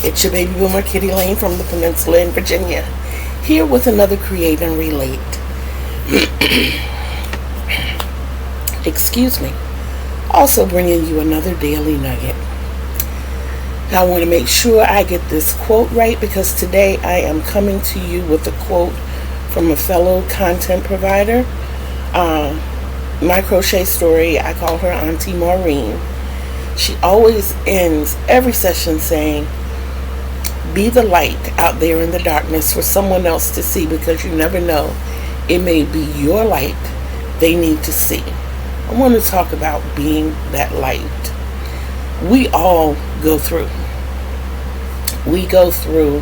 It's your baby boomer Kitty Lane from the Peninsula in Virginia, here with another Create and Relate. Excuse me. Also bringing you another daily nugget. Now, I want to make sure I get this quote right, because today I am coming to you with a quote from a fellow content provider. My crochet story, I call her Auntie Maureen. She always ends every session saying, be the light out there in the darkness for someone else to see, because you never know, it may be your light they need to see. I want to talk about being that light. We all go through. We go through,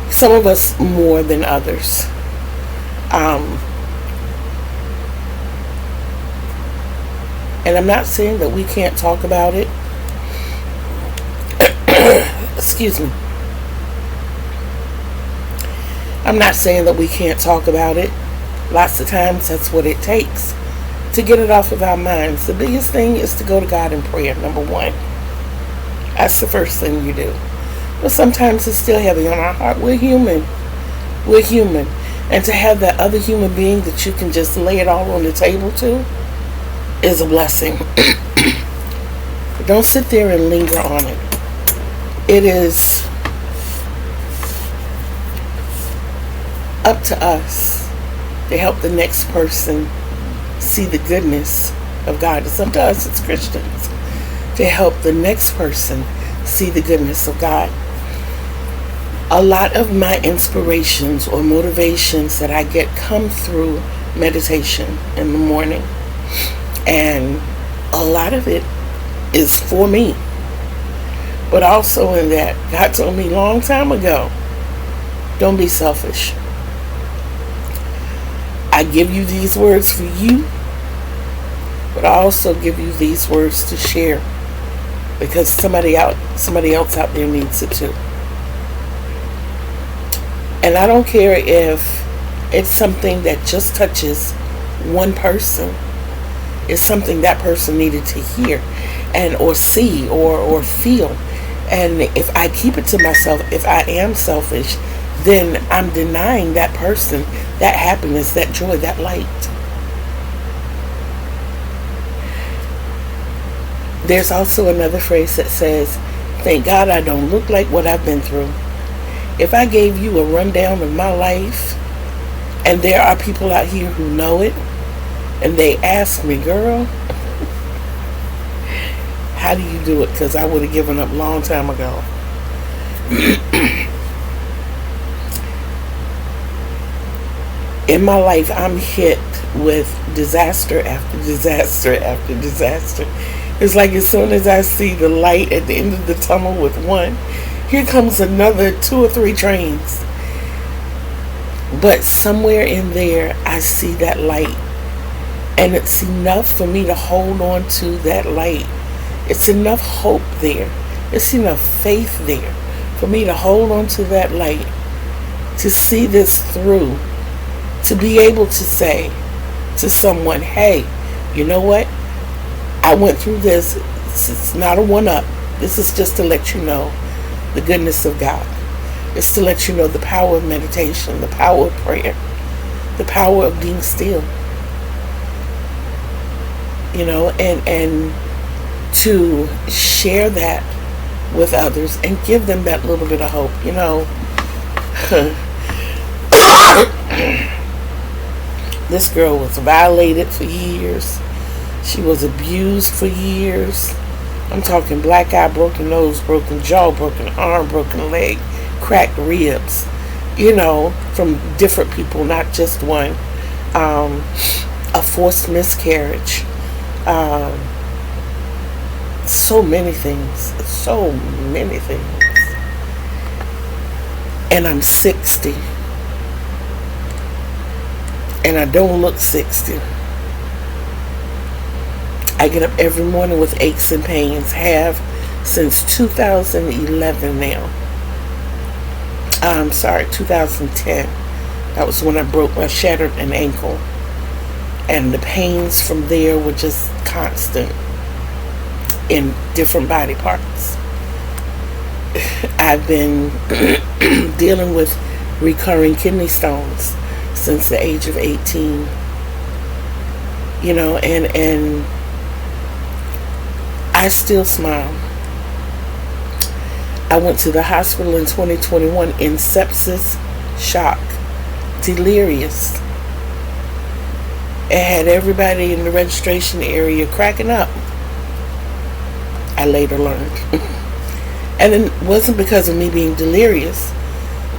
some of us more than others. And I'm not saying that we can't talk about it. Excuse me. I'm not saying that we can't talk about it. Lots of times that's what it takes to get it off of our minds. The biggest thing is to go to God in prayer, number one. That's the first thing you do. But sometimes it's still heavy on our heart. We're human. We're human. And to have that other human being that you can just lay it all on the table to is a blessing. But don't sit there and linger on it. It is up to us to help the next person see the goodness of God. It's up to us as Christians to help the next person see the goodness of God. A lot of my inspirations or motivations that I get come through meditation in the morning. And a lot of it is for me. But also in that, God told me a long time ago, don't be selfish. I give you these words for you, but I also give you these words to share, because somebody else out there needs it too. And I don't care if it's something that just touches one person. It's something that person needed to hear and or see or feel. And if I keep it to myself, if I am selfish, then I'm denying that person that happiness, that joy, that light. There's also another phrase that says, thank God I don't look like what I've been through. If I gave you a rundown of my life, and there are people out here who know it, and they ask me, girl, how do you do it? Because I would have given up a long time ago. In my life, I'm hit with disaster after disaster after disaster. It's like as soon as I see the light at the end of the tunnel with one, here comes another 2 or 3 trains. But somewhere in there, I see that light. And it's enough for me to hold on to that light. It's enough hope there. It's enough faith there for me to hold on to that light, to see this through, to be able to say to someone, hey, you know what? I went through this. It's not a one-up. This is just to let you know the goodness of God. It's to let you know the power of meditation, the power of prayer, the power of being still. You know, and to share that with others and give them that little bit of hope. You know, this girl was violated for years. She was abused for years. I'm talking black eye, broken nose, broken jaw, broken arm, broken leg, cracked ribs, you know, from different people, not just one. A forced miscarriage. So many things. And I'm 60. And I don't look 60. I get up every morning with aches and pains. Have since 2011 now. I'm sorry, 2010. That was when I shattered an ankle. And the pains from there were just constant in different body parts. I've been dealing with recurring kidney stones since the age of 18. You know, and I still smile. I went to the hospital in 2021 in sepsis shock, delirious. It had everybody in the registration area cracking up. I later learned. And it wasn't because of me being delirious.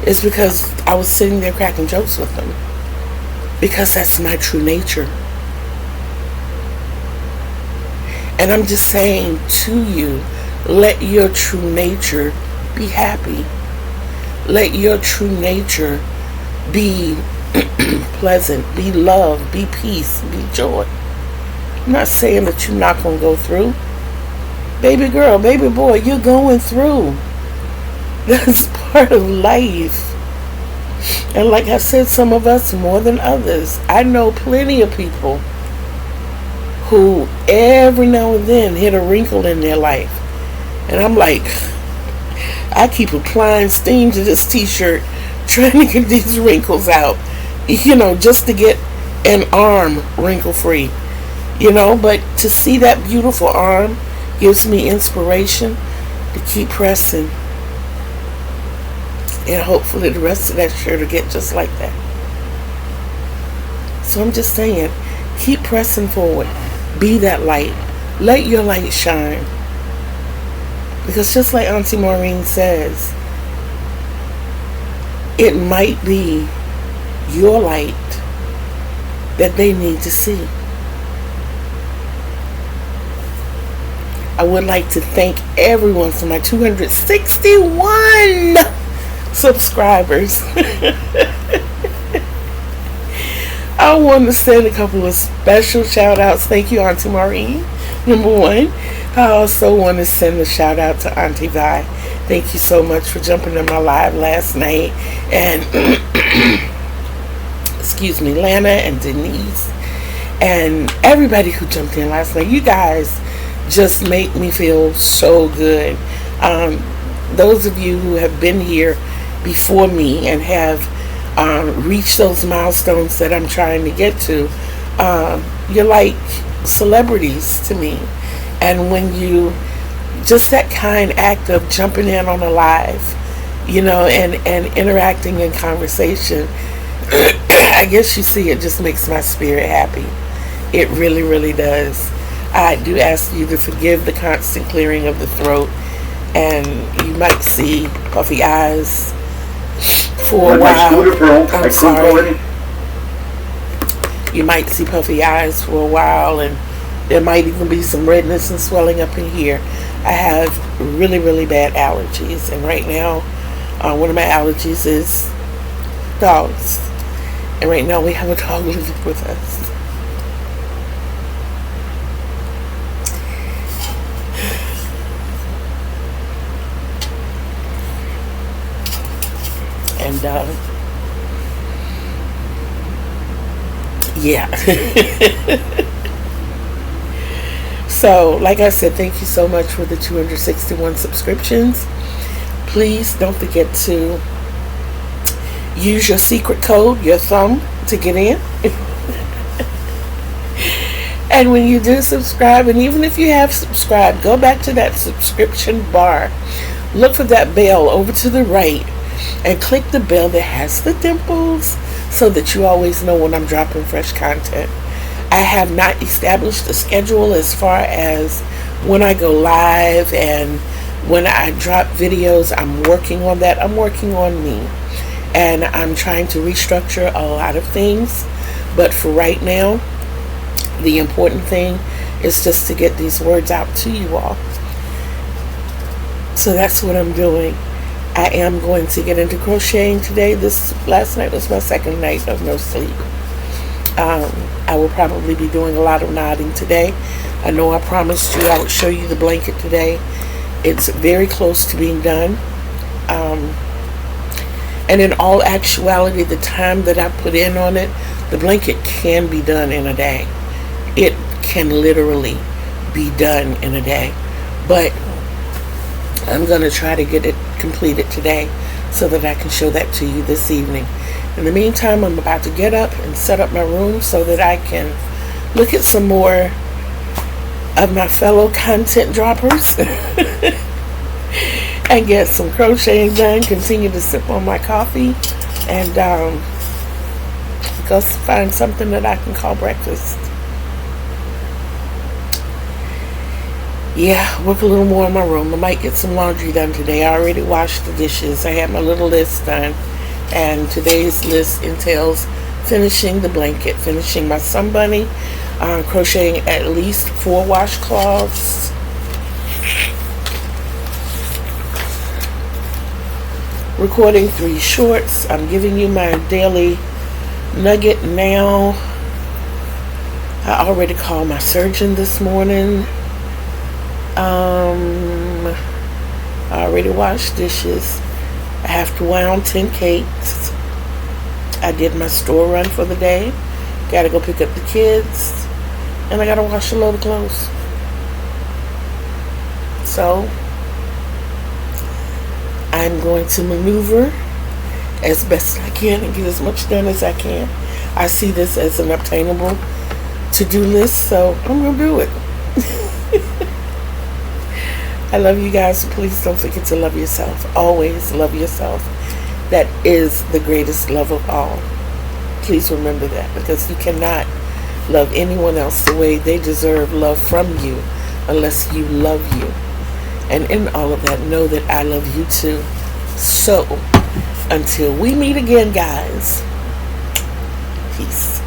It's because I was sitting there cracking jokes with them. Because that's my true nature. And I'm just saying to you, let your true nature be happy. Let your true nature be pleasant, be love, be peace, be joy. I'm not saying that you're not going to go through. Baby girl, baby boy, you're going through. That's part of life. And like I said, some of us more than others. I know plenty of people who every now and then hit a wrinkle in their life. And I'm like, I keep applying steam to this t-shirt, trying to get these wrinkles out, you know, just to get an arm wrinkle free, you know. But to see that beautiful arm gives me inspiration to keep pressing, and hopefully the rest of that shirt will get just like that. So I'm just saying, keep pressing forward. Be that light. Let your light shine. Because just like Auntie Maureen says, it might be your light that they need to see. I would like to thank everyone for my 261 subscribers. I want to send a couple of special shout outs. Thank you, Auntie Maureen, number one. I also want to send a shout out to Auntie Vi. Thank you so much for jumping in my live last night. And excuse me, Lana and Denise and everybody who jumped in last night. You guys just make me feel so good. Those of you who have been here before me and have reached those milestones that I'm trying to get to, you're like celebrities to me. And when you, just that kind act of jumping in on a live, you know, and interacting in conversation, I guess you see, it just makes my spirit happy. It really, really does. I do ask you to forgive the constant clearing of the throat, and you might see puffy eyes for a while. I'm sorry. You might see puffy eyes for a while, and there might even be some redness and swelling up in here. I have really, really bad allergies, and right now, one of my allergies is dogs. And right now we have a dog living with us. And yeah. So, like I said, thank you so much for the 261 subscriptions. Please don't forget to use your secret code, your thumb, to get in. And when you do subscribe, and even if you have subscribed, go back to that subscription bar. Look for that bell over to the right and click the bell that has the dimples so that you always know when I'm dropping fresh content. I have not established a schedule as far as when I go live and when I drop videos. I'm working on that. I'm working on me. And I'm trying to restructure a lot of things. But for right now, the important thing is just to get these words out to you all. So that's what I'm doing. I am going to get into crocheting today. Last night was my second night of no sleep. I will probably be doing a lot of knotting today. I know I promised you I would show you the blanket today. It's very close to being done. And in all actuality, the time that I put in on it, the blanket can be done in a day. It can literally be done in a day. But I'm going to try to get it completed today so that I can show that to you this evening. In the meantime, I'm about to get up and set up my room so that I can look at some more of my fellow content droppers and get some crocheting done, continue to sip on my coffee, and go find something that I can call breakfast. Yeah, work a little more in my room. I might get some laundry done today. I already washed the dishes. I had my little list done, and today's list entails finishing the blanket, finishing my sun bunny, crocheting at least 4 washcloths, recording 3 shorts. I'm giving you my daily nugget now. I already called my surgeon this morning. I already washed dishes. I have to wound 10 cakes. I did my store run for the day. Gotta go pick up the kids. And I gotta wash a load of clothes. So, I'm going to maneuver as best I can and get as much done as I can. I see this as an obtainable to-do list, so I'm gonna do it. I love you guys, so please don't forget to love yourself. Always love yourself. That is the greatest love of all. Please remember that, because you cannot love anyone else the way they deserve love from you unless you love you. And in all of that, know that I love you too. So, until we meet again, guys, peace.